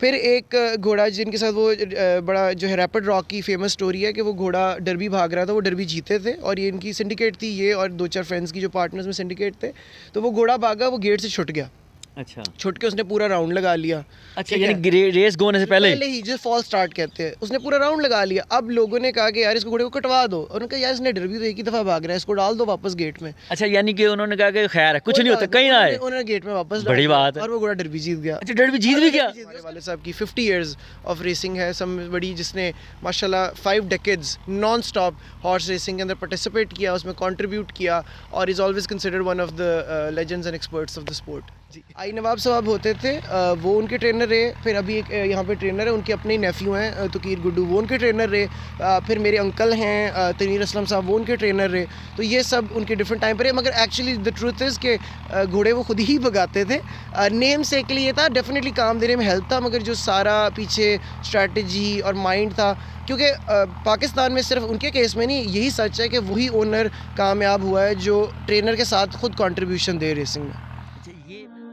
फिर एक घोड़ा जिनके साथ वो बड़ा जो है रैपिड रॉक की फेमस स्टोरी है कि वो घोड़ा डर्बी भाग रहा था, वो डर्बी जीते थे और ये इनकी सिंडिकेट थी, ये और 2-4 फ्रेंड्स की जो पार्टनर्स में सिंडिकेट थे। तो वो घोड़ा भागा, वो गेट से छुट गया। अच्छा, छुट के उसने पूरा राउंड लगा लिया। अच्छा, यानी रेस गो होने से पहले ही जो फॉल स्टार्ट कहते हैं, उसने पूरा राउंड लगा लिया। अब लोगों ने कहा कि यार इसको घोड़े को कटवा दो, और उन्होंने कहा यार इसने डर्बी तो एक ही दफ़ा भाग रहा है, इसको डाल दो वापस गेट में। अच्छा, यानी कि उन्होंने कहा कि खैर है, कुछ नहीं होता, कहीं ना आए, उन्होंने गेट में वापस बड़ी बात है। और वो घोड़ा डर्बी जीत गया। अच्छा, डर्बी जीत भी गया। हमारे वाले साहब की 50 इयर्स ऑफ रेसिंग है, सम बड़ी, जिसने माशाल्लाह 5 decades non stop horse racing के अंदर पार्टिसिपेट किया, उसमें कंट्रीब्यूट किया और is always considered one of the legends and experts of the sport. आई नवाब साहब होते थे, वो उनके ट्रेनर रहे। फिर अभी एक यहाँ पे ट्रेनर है, उनके अपने नेफ्यू हैं तुकीर गुड्डू, वो उनके ट्रेनर रहे। फिर मेरे अंकल हैं तनीर असलम साहब, वो उनके ट्रेनर रहे। तो ये सब उनके डिफरेंट टाइम पर है, मगर एक्चुअली द ट्रूथ इज़ के घोड़े वो खुद ही भगाते थे। नेम से के लिए था, डेफिनेटली काम देने में हेल्प था, मगर जो सारा पीछे स्ट्रैटेजी और माइंड था, क्योंकि पाकिस्तान में सिर्फ उनके केस में नहीं, यही सच है कि वही ओनर कामयाब हुआ है जो ट्रेनर के साथ खुद कंट्रीब्यूशन दे रेसिंग में।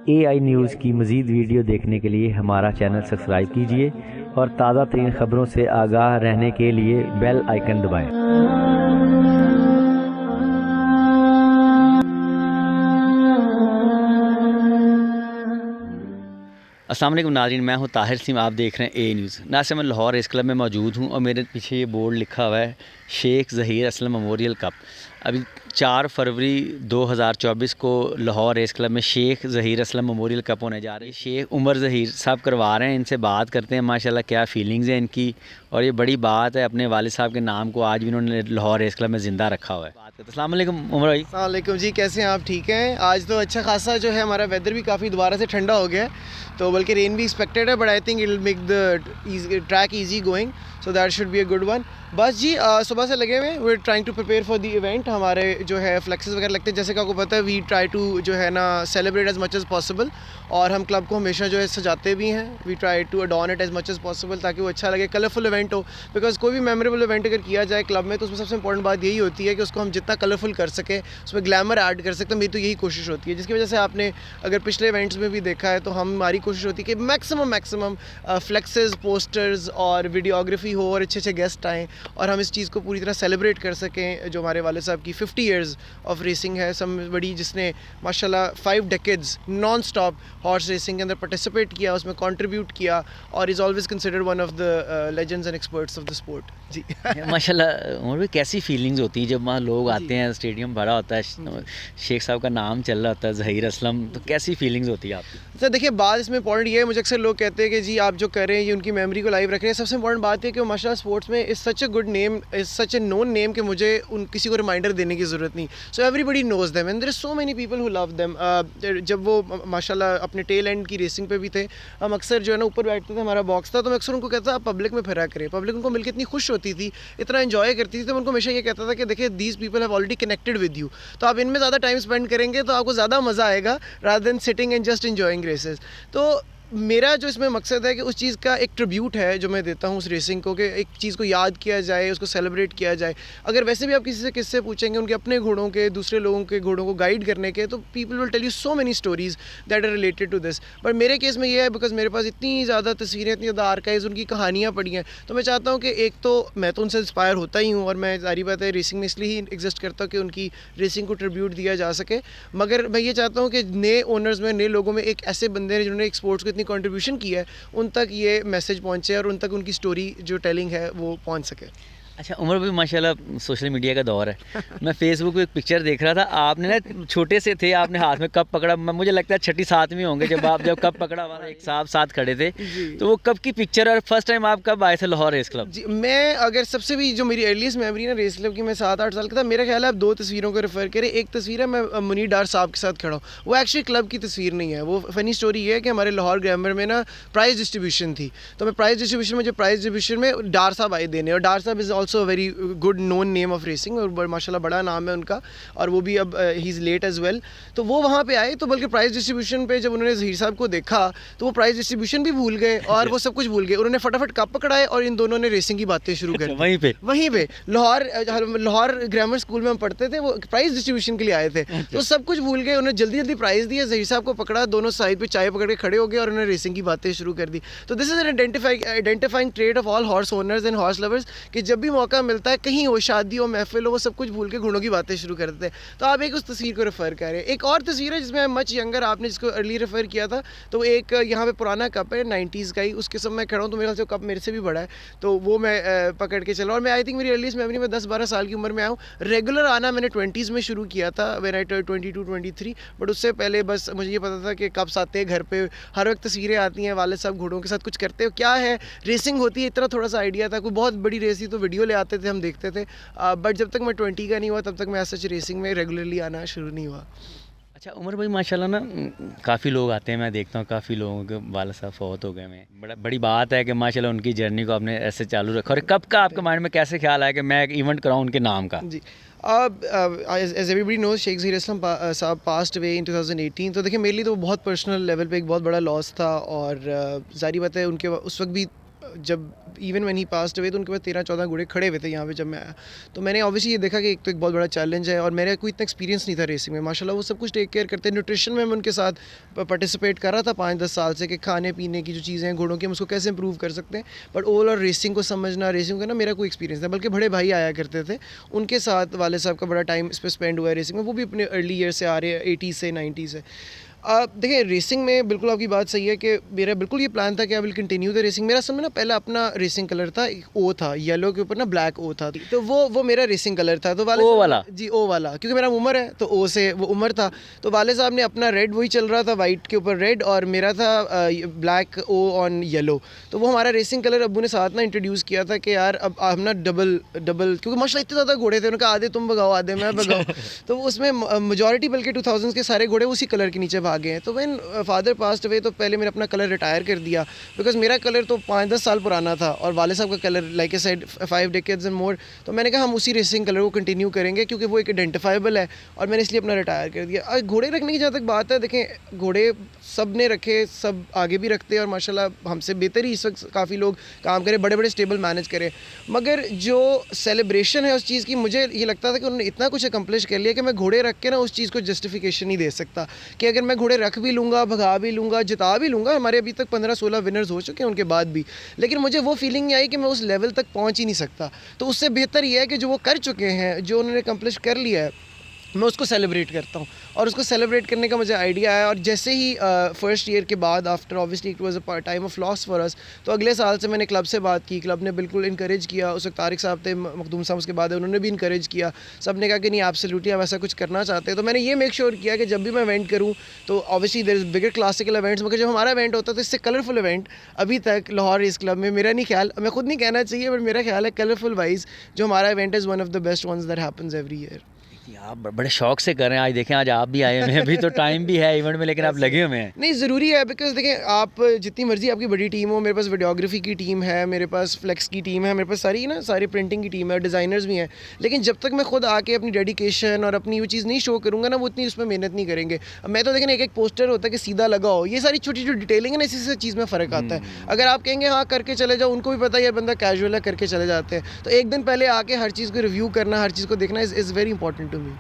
AI न्यूज़ की मज़ीद वीडियो देखने के लिए हमारा चैनल सब्सक्राइब कीजिए और ताज़ा तरीन ख़बरों से आगाह रहने के लिए बेल आइकन दबाएं। अस्सलाम वालेकुम नाज़रीन, मैं हूं ताहिर सिम, आप देख रहे हैं A न्यूज़। नासिर, मैं लाहौर रेस क्लब में मौजूद हूं और मेरे पीछे ये बोर्ड लिखा हुआ है शेख ज़हीर असलम मेमोरियल कप। अभी 4 फरवरी 2024 को लाहौर रेस क्लब में शेख ज़हीर असलम मेमोरियल कप होने जा रही है। शेख उमर ज़हीर साहब करवा रहे हैं, इनसे बात करते हैं माशाल्लाह क्या फ़ीलिंग्स हैं इनकी, और ये बड़ी बात है, अपने वालिद साहब के नाम को आज भी इन्होंने लाहौर रेस क्लब में ज़िंदा रखा हुआ है। बात करते हैं। अस्सलाम वालेकुम उमर भाई। अस्सलाम वालेकुम जी, कैसे हैं आप? ठीक हैं? आज तो अच्छा खासा जो है हमारा वेदर भी काफ़ी दोबारा से ठंडा हो गया है, तो बल्कि रेन भी एक्सपेक्टेड है, but I think it will make the track easy going, so that should be a good one. बस जी, सुबह से लगे हुए हैं, we are trying to prepare for the event. हमारे जो है फ्लेक्सेस वगैरह लगते हैं, जैसे कि आपको पता है, वी ट्राई टू जो है ना celebrate as much as possible, और हम क्लब को हमेशा जो है सजाते भी हैं। We try to adorn it as much as possible ताकि वो अच्छा लगे, कलरफुल इवेंट हो। बिकॉज कोई भी मेमोरेबल इवेंट अगर किया जाए क्लब में, तो उसमें सबसे इंपॉर्टेंट बात यही होती है कि उसको हम जितना कलरफुल कर सकें, उसमें ग्लैमर ऐड कर सकते हैं। मेरी तो यही कोशिश होती है, जिसकी वजह से आपने अगर पिछले इवेंट्स में भी देखा है, तो हमारी कोशिश होती है कि मैक्सिमम फ्लेक्सेस, पोस्टर्स और वीडियोग्राफी हो और अच्छे अच्छे गेस्ट आएँ और हम इस चीज़ को पूरी तरह सेलिब्रेट कर सकें। जो हमारे वाले साहब की 50 इयर्स ऑफ रेसिंग है, सम बड़ी, जिसने माशाल्लाह 5 decades non stop horse racing के अंदर पार्टिसिपेट किया, उसमें कंट्रीब्यूट किया और is always considered one of the legends and experts of the sport. जी माशाल्लाह उमर भाई, कैसी फीलिंग्स होती है जब वहाँ लोग आते हैं, स्टेडियम भरा होता है, शेख साहब का नाम चल रहा होता है ज़हीर असलम, तो कैसी फीलिंग्स होती है आपकी? सर देखिए, बात इसमें इंपॉर्टेंट ये है, मुझे अक्सर लोग कहते हैं कि जी आप जो कर रहे हैं ये उनकी मेमोरी को लाइव रख रहे हैं। सबसे इंपॉर्टेंट बात है कि माशाल्लाह स्पोर्ट्स में is such a good name, is such A known name कि मुझे उन किसी को रिमाइंडर देने की ज़रूरत नहीं। So everybody knows them and there is so many people who love them. जब वो माशाल्लाह अपने टेल एंड की रेसिंग पे भी थे, हम अक्सर जो है ना ऊपर बैठते थे, हमारा बॉक्स था, तो मैं अक्सर उनको कहता आप पब्लिक में फिरा करें। पब्लिक उनको मिलकर इतनी खुश होती थी, इतना एंजॉय करती थी, तो मैं उनको हमेशा ये कहता था कि देखिए these people have already connected with you, तो आप इनमें ज़्यादा टाइम स्पेंड करेंगे तो आपको ज़्यादा मज़ा आएगा rather than sitting and just enjoying races. तो मेरा जो इसमें मकसद है कि उस चीज़ का एक ट्रिब्यूट है जो मैं देता हूँ उस रेसिंग को, कि एक चीज़ को याद किया जाए, उसको सेलिब्रेट किया जाए। अगर वैसे भी आप किसी से किस्से पूछेंगे उनके अपने घोड़ों के, दूसरे लोगों के घोड़ों को गाइड करने के, तो people will tell you so many stories that are related to this. But मेरे केस में ये है, बिकॉज मेरे पास इतनी ज़्यादा तस्वीरें, इतनी ज़्यादा आर्काइव्स, उनकी कहानियाँ पड़ी हैं, तो मैं चाहता हूँ कि एक तो मैं तो उनसे इंस्पायर होता ही हूँ, और मैं जारी बात है रेसिंग में इसलिए ही एग्जिस्ट करता हूँ कि उनकी रेसिंग को ट्रिब्यूट दिया जा सके। मगर मैं ये चाहता हूँ कि नए ओनर्स में, नए लोगों में एक ऐसे बंदे हैं जिन्होंने एक स्पोर्ट्स को इतनी कंट्रीब्यूशन किया है, उन तक ये मैसेज पहुंचे और उन तक उनकी स्टोरी जो टेलिंग है वो पहुंच सके। अच्छा उमर भाई, माशाल्लाह सोशल मीडिया का दौर है। मैं फेसबुक पे एक पिक्चर देख रहा था, आपने ना छोटे से थे, आपने हाथ में कप पकड़ा, मुझे लगता है 6ठी 7वीं होंगे जब कप पकड़ा, हमारा एक साथ खड़े थे, तो वो कब की पिक्चर, और फर्स्ट टाइम आप कब आए थे लाहौर रेस क्लब? जी, मैं अगर सबसे भी जो मेरी अर्लीस्ट मेमोरी ना रेस क्लब की, मैं 7-8 साल का था। मेरा ख्याल है आप 2 तस्वीरों को रेफ़र करें। एक तस्वीर है मैं मुनीर डार साहब के साथ खड़ा हूँ, वो एक्चुअली क्लब की तस्वीर नहीं है। वो फ़नी स्टोरी ये है कि हमारे लाहौर ग्रामर में ना प्राइज़ डिस्ट्रीब्यूशन थी, तो मैं प्राइज़ डिस्ट्रीब्यूशन में, जो प्राइज़ डिस्ट्रीब्यूशन में डार साहब आए देने, और डार साहब is also also very good known name of racing, और माशाल्लाह बड़ा नाम है उनका, और वो भी अब ही इज़ लेट एज़ वेल। तो वो वहाँ पे आए, तो बल्कि प्राइस डिस्ट्रीब्यूशन पे जब उन्होंने ज़हीर साहब को देखा तो वो प्राइस डिस्ट्रीब्यूशन भी भूल गए और वो सब कुछ भूल गए। उन्होंने फटाफट कप पकड़ाए और इन दोनों ने रेसिंग की बातें शुरू कर दी। वहीं पे लाहौर ग्रामर स्कूल में हम पढ़ते थे, वो प्राइस डिस्ट्रीब्यूशन के लिए आए थे, तो सब कुछ भूल गए। उन्होंने जल्दी जल्दी प्राइस दिए, ज़हीर साहब को पकड़ा, दोनों साइड पे चाय पकड़ के खड़े हो गए और उन्होंने रेसिंग की बातें शुरू कर दी। तो this is an identifying trait of all horse owners and horse lovers कि जब भी मौका मिलता है, कहीं हो, शादी हो, महफिल हो, वो सब कुछ भूल के घोड़ों की बातें शुरू कर देते हैं। तो आप एक उस तस्वीर को रेफ़र कर रहे हैं। एक और तस्वीर है जिसमें मच यंगर, आपने जिसको अर्ली रेफ़र किया था, तो एक यहाँ पे पुराना कप है 90s का ही, उसके सब मैं खड़ा हूँ, तो मेरे ख्याल से कप मेरे से भी बड़ा है, तो वो मैं पकड़ के चला। और मैं आई थिंक मेरी अर्लीस्ट मेमोरी में 10-12 साल की उम्र में आया हूँ। रेगुलर आना मैंने 20s में शुरू किया था, व्हेन आई टर्न 22-23, बट उससे पहले बस मुझे ये पता था कि कप्स आते हैं घर पे, हर वक्त तस्वीरें आती हैं, वालिद साहब घोड़ों के साथ कुछ करते हो, क्या है रेसिंग होती है, इतना थोड़ा सा आइडिया था। कोई बहुत बड़ी रेस थी तो वीडियो ले आते थे, हम देखते थे, बट जब तक मैं 20 का नहीं हुआ तब तक मैं सच रेसिंग में रेगुलरली आना शुरू नहीं हुआ। अच्छा उमर भाई, माशाल्लाह ना काफ़ी लोग आते हैं, मैं देखता हूँ काफ़ी लोगों के वालिद साहब फौत हो गए हैं। बड़ी बात है कि माशाल्लाह उनकी जर्नी को आपने ऐसे चालू रखा। और कब का आपके माइंड में कैसे ख्याल आया कि मैं एक इवेंट कराऊँ उनके नाम का? जी, as everybody knows, Sheikh Zaheer Aslam साहब पास्ट अवे इन 2018। तो देखिए मेरे लिए तो वो बहुत पर्सनल लेवल पे एक बहुत बड़ा लॉस था, और ज़ाहिर बात है उनके उस वक्त भी जब even when he passed away तो उनके पास 13-14 घोड़े खड़े हुए थे यहाँ पे जब मैं आया। तो मैंने ऑब्वियसली ये देखा कि एक तो एक बहुत बड़ा चैलेंज है, और मेरा कोई इतना एक्सपीरियंस नहीं था रेसिंग में। माशाल्लाह वो सब कुछ टेक केयर करते हैं। न्यूट्रिशन में मैं उनके साथ पार्टिसिपेट कर रहा था 5-10 साल से, कि खाने पीने की जो चीज़ें हैं घोड़ों की, हम उसको कैसे इंप्रूव कर सकते हैं। बट ओवरऑल रेसिंग को समझना, रेसिंग का ना मेरा कोई एक्सपीरियंस नहीं, बल्कि बड़े भाई आया करते थे, उनके साथ वालिद साहब का बड़ा टाइम इस पर स्पेंड हुआ है रेसिंग में। वो भी अपने अर्ली ईयर से आ रहे हैं, 80 से 90 से। देखिए रेसिंग में बिल्कुल आपकी बात सही है कि मेरा बिल्कुल ये प्लान था कि I will continue the racing. मेरा समय ना पहला अपना रेसिंग कलर था, एक ओ था, येलो के ऊपर ना ब्लैक ओ था, तो वो मेरा रेसिंग कलर था। तो वाले ओ वाला? जी ओ वाला, क्योंकि मेरा उमर है तो ओ से वो उमर था। तो वाले साहब ने अपना रेड वही चल रहा था, वाइट के ऊपर रेड, और मेरा था ब्लैक ओ ऑन येलो। तो वो हमारा रेसिंग कलर अब्बू ने साथ ना इंट्रोड्यूस किया था कि यार अब हम ना डबल क्योंकि माशाल्लाह इतने ज़्यादा घोड़े थे, उनका आधे तुम भगाओ आधे मैं भगाओ। तो उसमें मेजॉरिटी बल्कि 2000s के सारे घोड़े उसी कलर के नीचे भागे हैं। तो व्हेन फादर पास्ट अवे तो पहले मैंने अपना कलर रिटायर कर दिया, बिकॉज मेरा कलर तो 5-10 साल पुराना था, और वाले साहब का colour like a said 5 decades and more. तो मैंने कहा हम उसी रेसिंग कलर को कंटिन्यू करेंगे, क्योंकि वो एक आइडेंटिफाइबल है, और मैंने इसलिए अपना रिटायर कर दिया। और घोड़े रखने की जहाँ तक बात है, देखें घोड़े सब ने रखे, सब आगे भी रखते हैं, और माशाल्लाह हमसे बेहतर ही इस वक्त काफ़ी लोग काम करें, बड़े बड़े स्टेबल मैनेज करें। मगर जो सेलिब्रेशन है उस चीज़ की, मुझे ये लगता था कि उन्होंने इतना कुछ अकम्प्लिश कर लिया कि मैं घोड़े रख के ना उस चीज़ को जस्टिफिकेशन नहीं दे सकता, कि अगर मैं घोड़े रख भी लूँगा, भगा भी लूँगा, जिता भी लूँगा, हमारे अभी तक 15-16 विनर्स हो चुके हैं उनके बाद भी, लेकिन मुझे वो फीलिंग नहीं आई कि मैं उस लेवल तक पहुँच ही नहीं सकता। तो उससे बेहतर ये है कि जो वो कर चुके हैं, जो उन्होंने अकम्प्लिश कर लिया है, मैं उसको सेलिब्रेट करता हूँ, और उसको सेलिब्रेट करने का मुझे आइडिया है। और जैसे ही फर्स्ट ईयर के बाद, after obviously it was a time of loss for us, तो अगले साल से मैंने क्लब से बात की, क्लब ने बिल्कुल इनकरेज किया। उस वक्त तारिक साहब थे, मखदूम साहब उसके बाद उन्होंने भी इनकरेज किया, सब ने कहा कि नहीं एब्सोल्युटली हम ऐसा कुछ करना चाहते हैं। तो मैंने ये मेक श्योर किया कि जब भी मैं इवेंट करूँ तो obviously there is bigger classical events, मगर जब हमारा इवेंट होता है तो इससे कलरफुल इवेंट अभी तक लाहौर रेस क्लब में, मेरा नहीं ख्याल, मैं खुद नहीं कहना चाहिए बट मेरा ख्याल है कलरफुल वाइज जो हमारा event is one of the best ones that happens every year. आप बड़े शौक से कर रहे हैं, आज देखें आज आप भी आए हुए हैं, अभी तो टाइम भी है इवेंट में, लेकिन आप लगे हुए हैं। नहीं ज़रूरी है, बिकॉज देखें आप जितनी मर्जी आपकी बड़ी टीम हो, मेरे पास वीडियोग्राफी की टीम है, मेरे पास फ्लेक्स की टीम है, मेरे पास सारी प्रिंटिंग की टीम है, डिज़ाइनर्स भी हैं, लेकिन जब तक मैं खुद आके अपनी डेडिकेशन और अपनी वो चीज़ नहीं शो करूँगा ना, वो उतनी उसमें मेहनत नहीं करेंगे। मैं तो देखें एक पोस्टर होता है कि सीधा लगाओ, ये सारी छोटी छोटी डिटेलिंग है ना, इसी से चीज़ में फ़र्क आता है। अगर आप कहेंगे हाँ करके चले जाओ, उनको भी पता है ये बंदा कैजुअल है, करके चले जाते हैं। तो एक दिन पहले आके हर चीज़ को रिव्यू करना, हर चीज़ को देखना is very important to me.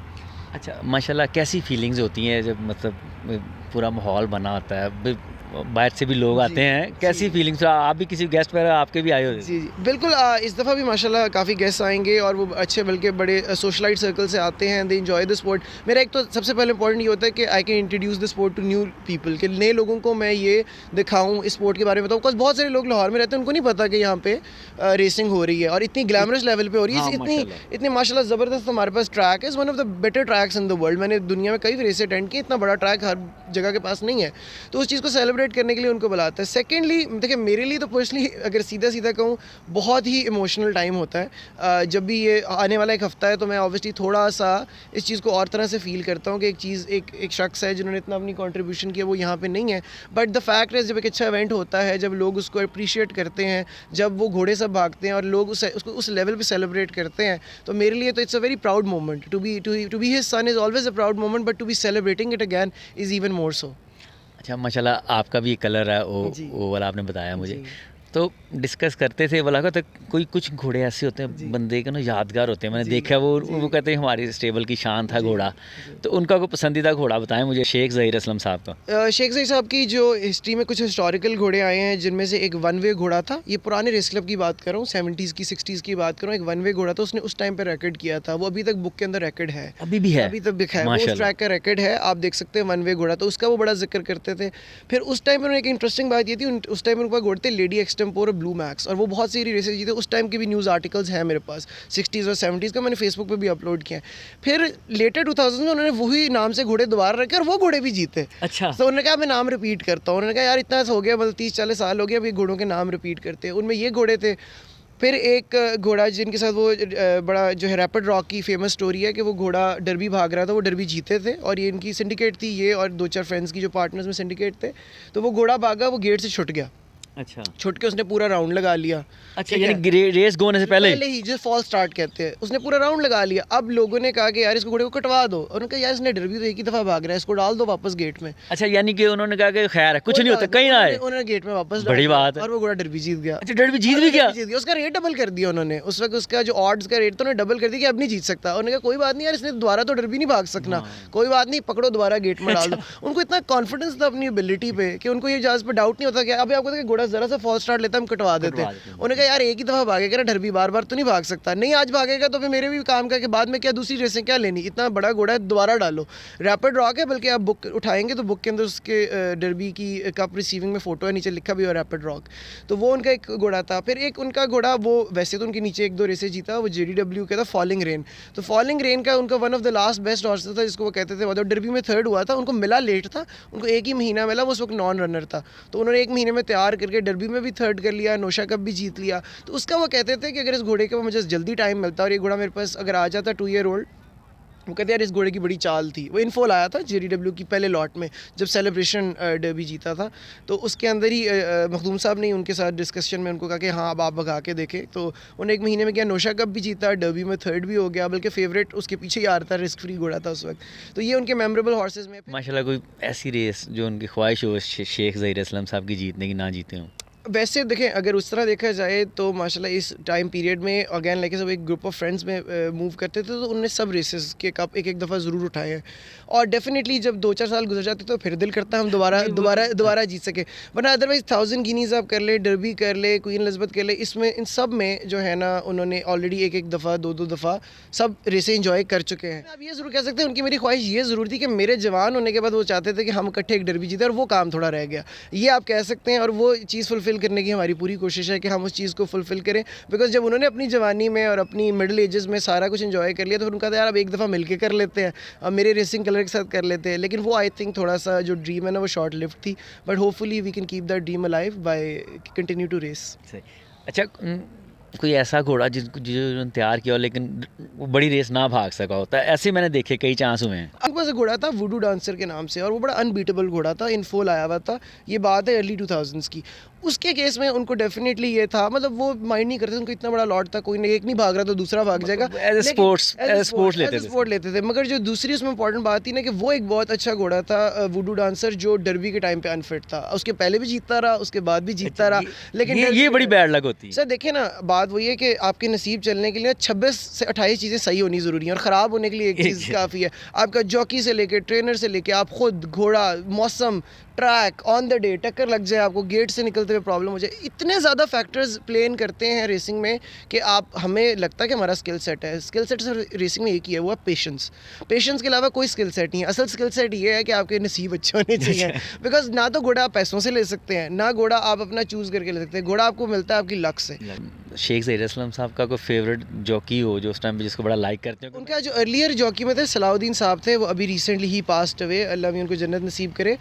अच्छा माशाल्लाह, कैसी फीलिंग्स होती हैं जब मतलब पूरा माहौल बना होता है, बाहर से भी लोग आते हैं, कैसी फीलिंग्स? आप भी किसी गेस्ट पर आपके भी आए हो? जी बिल्कुल, इस दफ़ा भी माशाल्लाह काफ़ी गेस्ट आएंगे, और वो अच्छे बल्कि बड़े सोशलाइट सर्कल से आते हैं, दे एंजॉय द स्पोर्ट। मेरा एक तो सबसे पहले इंपॉर्टेंट ये होता है कि I can introduce the sport to new people, कि नए लोगों को मैं ये दिखाऊँ, इस स्पोर्ट के बारे में बताऊँ। बिकॉज बहुत सारे लोग लाहौर में रहते हैं, उनको नहीं पता कि यहाँ पे रेसिंग हो रही है, और इतनी ग्लैमरस लेवल पे हो रही है, इतनी माशाल्लाह ज़बरदस्त हमारे पास ट्रैक है, one of the better tracks in the world. मैंने दुनिया में कई रेसें अटेंड की, इतना बड़ा ट्रैक हर जगह के पास नहीं है, तो उस चीज़ को सेलिब्रेट सेलिब्रेट करने के लिए उनको बुलाता है। सेकेंडली देखिए मेरे लिए तो पर्सनली अगर सीधा सीधा कहूँ बहुत ही इमोशनल टाइम होता है। जब भी ये आने वाला एक हफ़्ता है तो मैं ऑब्वियसली थोड़ा सा इस चीज़ को और तरह से फ़ील करता हूँ कि एक शख्स है जिन्होंने इतना अपनी कंट्रीब्यूशन किया वो यहाँ पे नहीं है, बट द फैक्ट है जब एक अच्छा इवेंट होता है, जब लोग उसको अप्रिशिएट करते हैं, जब वो घोड़े सब भागते हैं और लोग उसको उस लेवल पे सेलिब्रेट करते हैं, तो मेरे लिए तो it's a very proud moment. To be his son is always a proud moment, but to be celebrating it again is even more so. अच्छा माशाल्लाह आपका भी कलर है वो वाला आपने बताया मुझे, तो डिस्कस करते थे बोला तो कोई कुछ घोड़े ऐसे होते हैं बंदे के ना यादगार होते हैं, मैंने देखा वो कहते हैं हमारी स्टेबल की शान था घोड़ा, तो उनका कोई पसंदीदा घोड़ा बताएं मुझे शेख ज़हीर असलम साहब का। शेख ज़हीर साहब की जो हिस्ट्री में कुछ हिस्टोरिकल घोड़े आए हैं जिनमें से एक वन वे घोड़ा था, ये पुराने रेस क्लब की बात कर रहा हूँ, 70s की 60s की बात कर रहा हूँ, एक वन वे घोड़ा था, उसने उस टाइम पर रिकॉर्ड किया था, वो अभी तक बुक के अंदर रिकॉर्ड है, अभी भी है, अभी तक दिखा है, वो उस ट्रैक का रिकॉर्ड है, आप देख सकते हैं वन वे घोड़ा, तो उसका वो बड़ा जिक्र करते थे। फिर उस टाइम पर एक इंटरेस्टिंग बात ये थी, उस टाइम उनके पास घोड़े थे लेडी एक्सटेम्पोर और ब्लू मैक्स, और वो बहुत सी रेसेस जीते। उस टाइम के भी न्यूज़ आर्टिकल्स हैं मेरे पास 60s और 70s का, मैंने फेसबुक पे भी अपलोड किया है। फिर लेटर 2000 में उन्होंने वही नाम से घोड़े दोबारा रखे और वो घोड़े भी जीते। अच्छा, तो उन्होंने कहा मैं नाम रिपीट करता हूँ, उन्होंने कहा यार इतना हो गया, मतलब 30-40 साल हो गया, अभी घोड़ों के नाम रिपीट करते हैं, उनमें ये घोड़े थे। फिर एक घोड़ा जिनके साथ वो बड़ा जो है रैपिड रॉक की फेमस स्टोरी है कि वो घोड़ा डर्बी भाग रहा था, वो डर्बी जीते थे, और ये इनकी सिंडिकेट थी, ये और 2-4 फ्रेंड्स की जो पार्टनर्स में सिंडिकेट थे। तो वो घोड़ा भागा, वो गेट से छूट गया, अच्छा छुट के उसने पूरा राउंड लगा लिया। अच्छा, यानी रेस होने से पहले ही जो फॉल स्टार्ट कहते हैं, उसने पूरा राउंड लगा लिया। अब लोगों ने कहा कि यार इसको घोड़े को कटवा दो, और उन्होंने कहा यार इसने डर्बी तो एक ही दफ़ा भाग रहा है, इसको डाल दो वापस गेट में। अच्छा, यानी कि उन्होंने कहा कि खैर है कुछ नहीं होता, कहीं ना आए, उन्होंने गेट में वापस बड़ी बात है, और वो घोड़ा डर्बी जीत गया। अच्छा, डर्बी जीत भी गया, उसका रेट डबल कर दिया उन्होंने, उस वक्त उसका जो ऑड्स का रेट तो उन्होंने डबल कर दिया कि अब नहीं जीत सकता। उन्होंने कहा कोई बात नहीं यार, इसने दोबारा तो डर्बी नहीं भाग सकना, कोई बात नहीं, पकड़ो दोबारा गेट में डाल दो। उनको इतना कॉन्फिडेंस था अपनी एबिलिटी पे कि उनको ये जहाज पर डाउट नहीं होता कि अभी आपको घोड़ा जरा सा फॉल स्टार्ट लेता हम कटवा देते। उन्होंने कहा यार एक ही दफ़ा भागेगा ना डर्बी, बार बार तो नहीं भाग सकता, नहीं आज भागेगा तो फिर मेरे भी काम का कि बाद में क्या दूसरी रेसें क्या लेनी, इतना बड़ा घोड़ा है दोबारा डालो। रैपिड रॉक है, बल्कि आप बुक उठाएंगे तो बुक के अंदर उसके डर्बी की कप रिसीविंग में फ़ोटो है, नीचे लिखा भी हुआ रैपिड रॉक, तो वो उनका एक घोड़ा था। फिर एक उनका घोड़ा, वो वैसे तो उनके नीचे 1-2 रेसें जीता, वो JDW का था, फॉलिंग रेन। तो फॉलिंग रेन का उनका one of the last best horse था जिसको वो कहते थे, मतलब डर्बी में 3rd हुआ था, उनको मिला लेट था, उनको 1 ही महीना मिला, वो उस वक्त नॉन रनर था, तो उन्होंने 1 महीने में तैयार करके डर्बी में भी 3rd कर लिया, नोशा कप भी जीत लिया। तो उसका वो कहते थे कि अगर इस घोड़े का मुझे जल्दी टाइम मिलता और ये घोड़ा मेरे पास अगर आ जाता 2 ईयर ओल्ड, वो कहते यार इस घोड़े की बड़ी चाल थी। वो इनफॉल आया था JDW की पहले लॉट में जब सेलिब्रेशन डर्बी जीता था, तो उसके अंदर ही मखदूम साहब ने उनके साथ डिस्कशन में उनको कहा कि हाँ अब आप भगा के देखें, तो उन्हें 1 महीने में क्या नोशा कप भी जीता, डर्बी में 3rd भी हो गया, बल्कि फेवरेट उसके पीछे ही आ रहा था, रिस्क फ्री घोड़ा था उस वक्त। तो ये उनके मेमोरेबल हॉर्सेस में। माशाल्लाह कोई ऐसी रेस जो उनकी ख्वाहिश हो शेख ज़हीर असलम साहब की जीतने की, ना जीते हों? वैसे देखें अगर उस तरह देखा जाए तो माशाल्लाह इस टाइम पीरियड में अगेन लाइक सब एक ग्रुप ऑफ फ्रेंड्स में मूव करते थे, तो उन्होंने सब रेसेस के कप एक दफ़ा ज़रूर उठाए हैं, और डेफिनेटली जब 2-4 साल गुजर जाते तो फिर दिल करता है हम दोबारा जीत सके, वरना अदरवाइज़ 1000 गिनीज़ आप कर ले, डर्बी कर ले, क्वीन एलिज़ाबेथ कर ले, इसमें इन सब में जो है ना उन्होंने ऑलरेडी एक दफ़ा 2-2 दफ़ा सब रेसें इंजॉय कर चुके हैं। आप ये ज़रूर कह सकते हैं उनकी मेरी ख्वाहिश ये ज़रूर थी कि मेरे जवान होने के बाद वो चाहते थे कि हम इकट्ठे एक डर्बी जीते, और वो काम थोड़ा रह गया, ये आप कह सकते हैं, और वो चीज़ फुलफ़िल करने की हमारी पूरी कोशिश है कि हम उस चीज़ को फुलफ़िल करें। बिकॉज जब उन्होंने अपनी जवानी में और अपनी मिडिल एजेस में सारा कुछ एंजॉय कर लिया, तो उनका यार अब एक दफ़ा मिलके कर लेते हैं, अब मेरे रेसिंग कलर के साथ कर लेते हैं, लेकिन वो आई थिंक थोड़ा सा जो ड्रीम है ना वो शॉर्ट लिव्ड थी, but hopefully we can keep that dream alive by continue to race. अच्छा, कोई ऐसा घोड़ा जिसको तैयार किया हो लेकिन वो बड़ी रेस ना भाग सका होता है, ऐसे मैंने देखे कई चांस हुए हैं। उनके पास एक घोड़ा था वुडू डांसर के नाम से, और वो बड़ा अनबीटेबल घोड़ा था, इनफॉल आया हुआ था, ये बात है अर्ली 2000s की। उसके केस में उनको डेफिनेटली ये था, मतलब वो माइंड नहीं करते, उनको इतना बड़ा लॉट था, कोई नहीं, एक नहीं भाग रहा तो दूसरा भाग जाएगा, एज ए स्पोर्ट्स लेते थे। मगर जो दूसरी उसमें इंपॉर्टेंट बात थी ना कि वो एक बहुत अच्छा घोड़ा था वुडू डांसर, जो डर्बी के टाइम पे अनफिट था, उसके पहले भी जीतता रहा, उसके बाद भी जीतता रहा, लेकिन ये बड़ी बैड लक होती है। सर देखिए ना, बात वही है कि आपके नसीब चलने के लिए 26 से 28 चीज़ें सही होनी ज़रूरी हैं, और ख़राब होने के लिए एक चीज़ काफ़ी है। आपका जॉकी से लेके, ट्रेनर से लेके, आप खुद, घोड़ा, मौसम, ट्रैक, ऑन द डे टक्कर लग जाए, आपको गेट से निकलते हुए प्रॉब्लम हो जाए, इतने ज़्यादा फैक्टर्स प्ले इन करते हैं रेसिंग में कि आप, हमें लगता है कि हमारा स्किल सेट है, स्किल सेट सर रेसिंग में एक ही है, वो है पेशेंस। पेशेंस के अलावा कोई स्किल सेट नहीं है। असल स्किल सेट ये है कि आपके नसीब अच्छे होने चाहिए, बिकॉज ना तो घोड़ा आप पैसों से ले सकते हैं, ना घोड़ा आप अपना चूज़ करके ले सकते हैं, घोड़ा आपको मिलता है आपकी लक से। शेख ज़हीर असलम साहब का कोई फेवरेट जॉकी हो जो उस टाइम पे जिसको बड़ा लाइक करते हैं? उनका जो अर्लियर जॉकी में थे सलाउद्दीन साहब थे, वो अभी रिसेंटली ही पास्ट अवे, अल्लाह भी उनको जन्नत नसीब करे।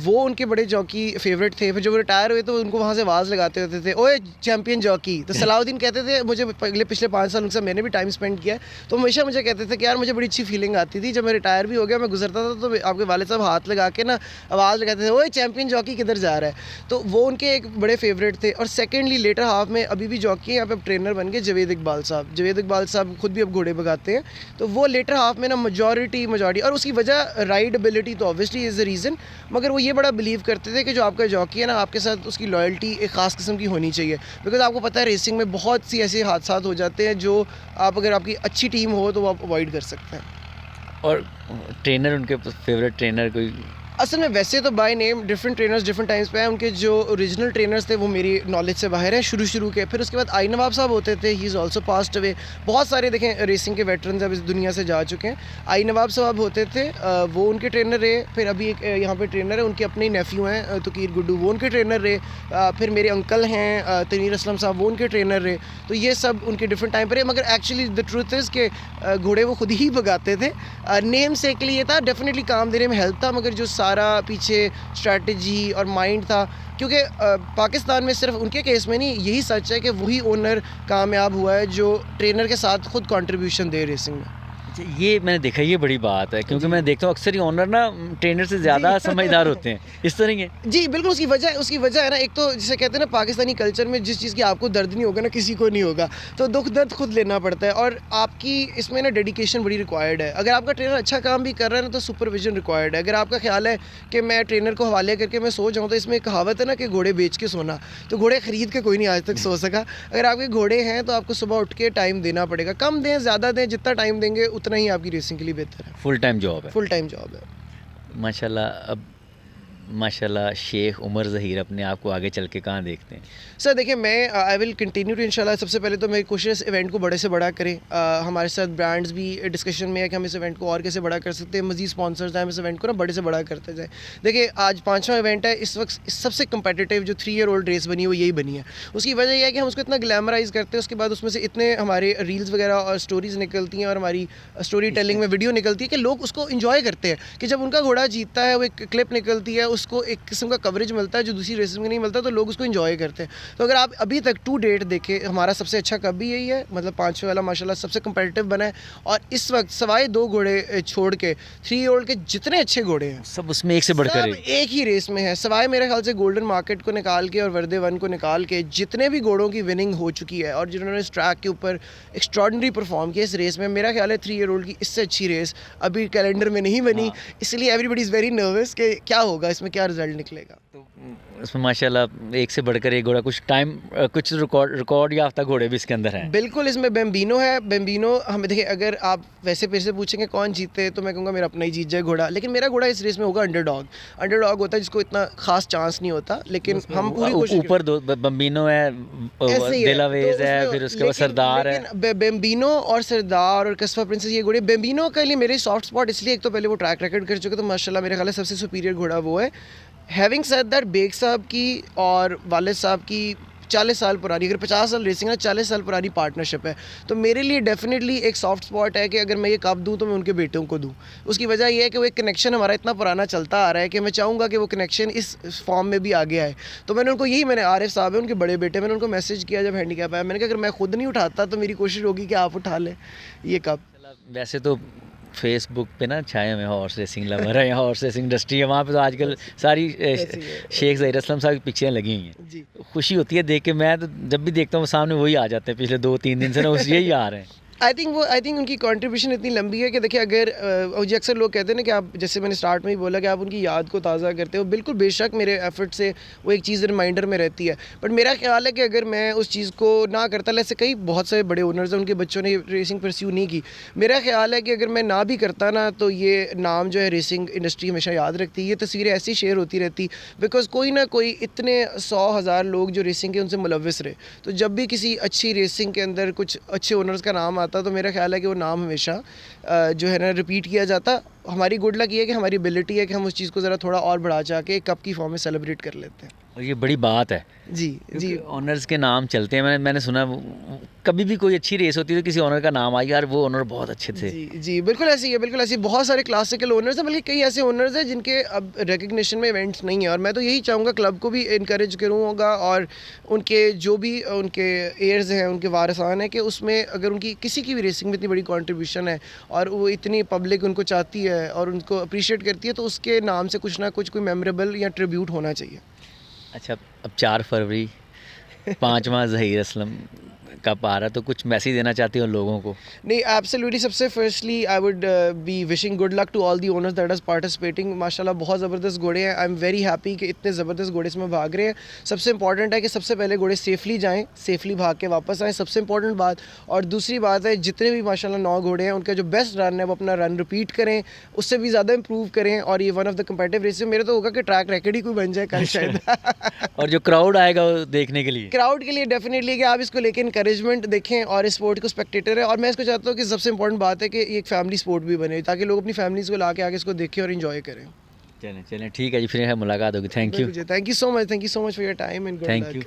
वो उनके बड़े जॉकी फेवरेट थे। फिर जब वो रिटायर हुए तो उनको वहाँ से आवाज़ लगाते होते थे, ओए चैम्पियन जॉकी। तो सलाउद्दीन कहते थे, मुझे पिछले 5 साल उनसे मैंने भी टाइम स्पेंड किया, तो हमेशा मुझे कहते थे कि यार मुझे बड़ी अच्छी फीलिंग आती थी जब मैं रिटायर भी हो गया, मैं गुजरता था तो आपके वालिद साहब हाथ लगा के ना आवाज़ लगाते थे, ओए चैम्पियन जॉकी किधर जा रहा है। तो वो उनके एक बड़े फेवरेट थे। और सेकेंडली लेटर हाफ में अभी भी जॉकी यहाँ पे अब ट्रेनर बन गए जावेद इकबाल साहब खुद भी अब घोड़े भगाते हैं। तो वो लेटर हाफ में ना मेजॉरिटी और उसकी वजह राइडेबिलिटी तो ऑब्वियसली इज़ द रीज़न, मगर वो ये बड़ा बिलीव करते थे कि जो आपका जॉकी है ना, आपके साथ उसकी लॉयल्टी एक ख़ास किस्म की होनी चाहिए। बिकॉज आपको पता है रेसिंग में बहुत सी ऐसे हादसा हो जाते हैं जो आप, अगर आपकी अच्छी टीम हो तो वो आप अवॉइड कर सकते हैं। और ट्रेनर, उनके फेवरेट ट्रेनर कोई? असल में वैसे तो by name different trainers different times पे हैं। उनके जो ओरिजिनल ट्रेनर्स थे वो मेरी नॉलेज से बाहर हैं शुरू के। फिर उसके बाद आई नवाब साहब होते थे, he is also passed away. बहुत सारे देखें रेसिंग के वेटरन्स अब इस दुनिया से जा चुके हैं। आई नवाब साहब होते थे, वो उनके ट्रेनर रहे। फिर अभी एक यहाँ पे ट्रेनर है, उनके अपने ही नेफ्यू हैं तकीर गुड्डू, वो उनके ट्रेनर रहे। फिर मेरे अंकल हैं तनीर असलम साहब, वो उनके ट्रेनर रहे। तो ये सब उनके डिफरेंट टाइम पर रहे। मगर एक्चुअली द ट्रूथ इज़ के घोड़े वो खुद ही भगाते थे। नेम से के लिए था, डेफिनेटली काम देने में हेल्प था, मगर जो सारा पीछे स्ट्रैटेजी और माइंड था, क्योंकि पाकिस्तान में सिर्फ उनके केस में नहीं, यही सच है कि वही ओनर कामयाब हुआ है जो ट्रेनर के साथ खुद कंट्रीब्यूशन दे रेसिंग में। ये मैंने देखा, ये बड़ी बात है, क्योंकि मैं देखता हूँ अक्सर ही ओनर ना ट्रेनर से ज़्यादा समझदार होते हैं, इस तरह के। जी बिल्कुल, उसकी वजह है ना, एक तो जिसे कहते हैं ना पाकिस्तानी कल्चर में जिस चीज़ की आपको दर्द नहीं होगा ना किसी को नहीं होगा, तो दुख दर्द खुद लेना पड़ता है। और आपकी इसमें ना डेडिकेशन बड़ी रिक्वायर्ड है। अगर आपका ट्रेनर अच्छा काम भी कर रहा है ना तो सुपरविजन रिक्वायर्ड है। अगर आपका ख्याल है कि मैं ट्रेनर को हवाले करके मैं सो जाऊँ, तो इसमें एक कहावत है ना कि घोड़े बेच के सोना, तो घोड़े ख़रीद के कोई नहीं आज तक सो सका। अगर आपके घोड़े हैं तो आपको सुबह उठ के टाइम देना पड़ेगा, कम दें ज़्यादा दें, जितना टाइम देंगे उतना ही आपकी रेसिंग के लिए बेहतर है। फुल टाइम जॉब है। फुल टाइम जॉब है माशाल्लाह। अब माशाल्लाह शेख उमर ज़हीर अपने आप को आगे चल के कहाँ देखते हैं? सर देखिए, मैं आई विल कंटिन्यू टू इंशाल्लाह। सबसे पहले तो मेरी कोशिश इवेंट को बड़े से बड़ा करें। हमारे साथ ब्रांड्स भी डिस्कशन में है कि हम इस इवेंट को और कैसे बड़ा कर सकते हैं, मज़ीद स्पॉन्सर्स हैं, हम इस इवेंट को ना बड़े से बड़ा करते जाएँ। देखिए आज 5वां इवेंट है, इस वक्त सबसे कंपेटिटिव जो 3 ईयर ओल्ड रेस बनी है वो यही बनी है। उसकी वजह यह है कि हम उसको इतना ग्लैमराइज़ करते हैं, उसके बाद उसमें से इतने हमारे रील्स वगैरह और स्टोरीज़ निकलती हैं और हमारी स्टोरी टेलिंग में वीडियो निकलती है कि लोग उसको इन्जॉय करते हैं। कि जब उनका घोड़ा जीतता है, वो एक क्लिप निकलती है, उसको एक किस्म का कवरेज मिलता है जो दूसरी रेसेस में नहीं मिलता, तो लोग उसको एंजॉय करते हैं। तो अगर आप अभी तक टू डेट देखें, हमारा सबसे अच्छा कप भी यही है, मतलब 5वें वाला माशाल्लाह सबसे कंपेटिटिव बना है। और इस वक्त सवाए 2 घोड़े छोड़ के 3 ईयर ओल्ड के जितने अच्छे घोड़े हैं सब उसमें एक से बढ़कर एक ही रेस में है, सवाए मेरे ख्याल से गोल्डन मार्केट को निकाल के और वर्दे वन को निकाल के जितने भी घोड़ों की विनिंग हो चुकी है और जिन्होंने इस ट्रैक के ऊपर एक्स्ट्रॉर्डनरी परफॉर्म किया इस रेस में, मेरा ख्याल है 3 ईयर ओल्ड की इससे अच्छी रेस अभी कैलेंडर में नहीं बनी। इसलिए एवरीबडी इज़ वेरी नर्वस कि क्या होगा, इसमें क्या रिजल्ट निकलेगा। उसमें माशाल्लाह एक से बढ़कर एक घोड़ा, कुछ रिकॉर्ड याफ्ता घोड़े भी इसके अंदर हैं। बिल्कुल, इसमें बेम्बिनो है। बेम्बिनो हमें देखिए, अगर आप वैसे फिर से पूछेंगे कौन जीते तो मैं कहूँगा मेरा अपना ही जीत जाए घोड़ा, लेकिन मेरा घोड़ा इस रेस में होगा अंडरडॉग होता है जिसको इतना खास चांस नहीं होता, लेकिन हम पूरी कोशिश ऊपर 2 बेम्बिनो है, डेलावेज है, फिर उसके बाद सरदार है। बेम्बिनो और सरदार और कस्बा प्रिंसेस, ये घोड़े बेम्बिनो के लिए मेरे सॉफ्ट स्पॉट इसलिए, एक तो पहले वो ट्रैक रिकॉर्ड कर चुके, तो माशाल्लाह मेरे ख्याल है सबसे सुपीरियर घोड़ा वो है। हैविंग सेड दैट, बेग साहब की और वालिद साहब की 40 साल पुरानी, अगर 50 साल रेसिंग है 40 साल पुरानी पार्टनरशिप है, तो मेरे लिए डेफिनेटली एक सॉफ्ट स्पॉट है कि अगर मैं ये कप दूं तो मैं उनके बेटों को दूं। उसकी वजह ये है कि वो एक कनेक्शन हमारा इतना पुराना चलता आ रहा है कि मैं चाहूँगा कि वो कनेक्शन इस फॉर्म में भी आगे आए। तो मैंने उनको मैंने आरिफ साहब है उनके बड़े बेटे, मैंने उनको मैसेज किया जब हैंडीकैप आया, मैंने कहा अगर मैं खुद नहीं उठाता तो मेरी कोशिश होगी कि आप उठा लें ये कप। वैसे तो फेसबुक पे ना छाए हुए हॉर्स रेसिंग लवर है, हॉर्स रेसिंग इंडस्ट्री है, वहाँ पे तो आजकल सारी शेख ज़हीर असलम साहब की पिक्चरें लगी हुई हैं जी। खुशी होती है देख के, मैं तो जब भी देखता हूँ सामने वही आ जाते हैं, पिछले 2-3 दिन से ना यही आ रहे हैं। आई थिंक उनकी कंट्रीब्यूशन इतनी लंबी है कि देखिए, अगर जो अक्सर लोग कहते हैं ना कि आप, जैसे मैंने स्टार्ट में ही बोला कि आप उनकी याद को ताज़ा करते हो, बिल्कुल बेशक मेरे एफर्ट से वो एक चीज़ रिमाइंडर में रहती है, बट मेरा ख्याल है कि अगर मैं उस चीज़ को ना करता, ऐसे कई बहुत सारे बड़े ओनर्स हैं उनके बच्चों ने रेसिंग परस्यू नहीं की, मेरा ख्याल है कि अगर मैं ना भी करता ना तो ये नाम जो है रेसिंग इंडस्ट्री हमेशा याद रखती है। ये तस्वीरें ऐसी शेयर होती रहती, बिकॉज कोई ना कोई इतने 100,000 लोग जो रेसिंग के उनसे मुलव्विस रहे, तो जब भी किसी अच्छी रेसिंग के अंदर कुछ अच्छे ओनर्स का नाम आता तो मेरा ख्याल है कि वो नाम हमेशा जो है ना रिपीट किया जाता। हमारी गुड लक ये है कि हमारी एबिलिटी है कि हम उस चीज़ को ज़रा थोड़ा और बढ़ा चाह के कप की फॉर्म में सेलिब्रेट कर लेते हैं, और ये बड़ी बात है जी। ऑनर्स के नाम चलते हैं। मैंने सुना कभी भी कोई अच्छी रेस होती है तो किसी ओनर का नाम आएगा, यार वो ओनर बहुत अच्छे थे। जी बिल्कुल ऐसी है, बिल्कुल ऐसी बहुत सारे क्लासिकल ओनर्स हैं, बल्कि कई ऐसे ओनर्स हैं जिनके अब रिकग्निशन में इवेंट्स नहीं है। और मैं तो यही चाहूँगा क्लब को भी इनकरेज करूँगा और उनके जो भी उनके एयर्स हैं, उनके वारसान हैं, कि उसमें अगर उनकी किसी की भी रेसिंग में इतनी बड़ी कंट्रीब्यूशन है और वो इतनी पब्लिक उनको चाहती है और उनको अप्रिशिएट करती है, तो उसके नाम से कुछ ना कुछ कोई मेमोरेबल या ट्रिब्यूट होना चाहिए। अच्छा, अब 4 फरवरी 5वां ज़हीर असलम का पारा, तो कुछ मैसेज देना चाहती हो लोगों को? नहीं, एब्सोल्युटली। सबसे firstly I would be wishing good luck to all the owners that is participating. माशाल्लाह बहुत ज़बरदस्त घोड़े हैं। आई एम वेरी हैप्पी कि इतने ज़बरदस्त घोड़े इसमें भाग रहे हैं। सबसे इंपॉर्टेंट है कि सबसे पहले घोड़े सेफली जाएं, सेफली भाग के वापस आएँ, सबसे इंपॉर्टेंट बात। और दूसरी बात है, जितने भी माशाल्लाह 9 घोड़े हैं, उनका जो बेस्ट रन है वो अपना रन रिपीट करें, उससे भी ज़्यादा इंप्रूव करें। और ये one of the competitive race मेरे तो होगा कि ट्रैक रिकॉर्ड ही कोई बन जाए कल शायद। और जो क्राउड आएगा वो देखने के लिए, क्राउड के लिए डेफिनेटली कि आप इसको लेके इंकरेजमेंट देखें और इस स्पोर्ट को स्पेक्टेटर है। और मैं इसको चाहता हूँ कि सबसे इंपॉर्टेंट बात है कि ये एक फैमिली स्पोर्ट भी बने, ताकि लोग अपनी फैमिलीज़ को ला के आगे इसको देखें और इन्जॉय करें। चलें ठीक है जी, फिर मुलाकात होगी। Thank you so much for your time and thank you.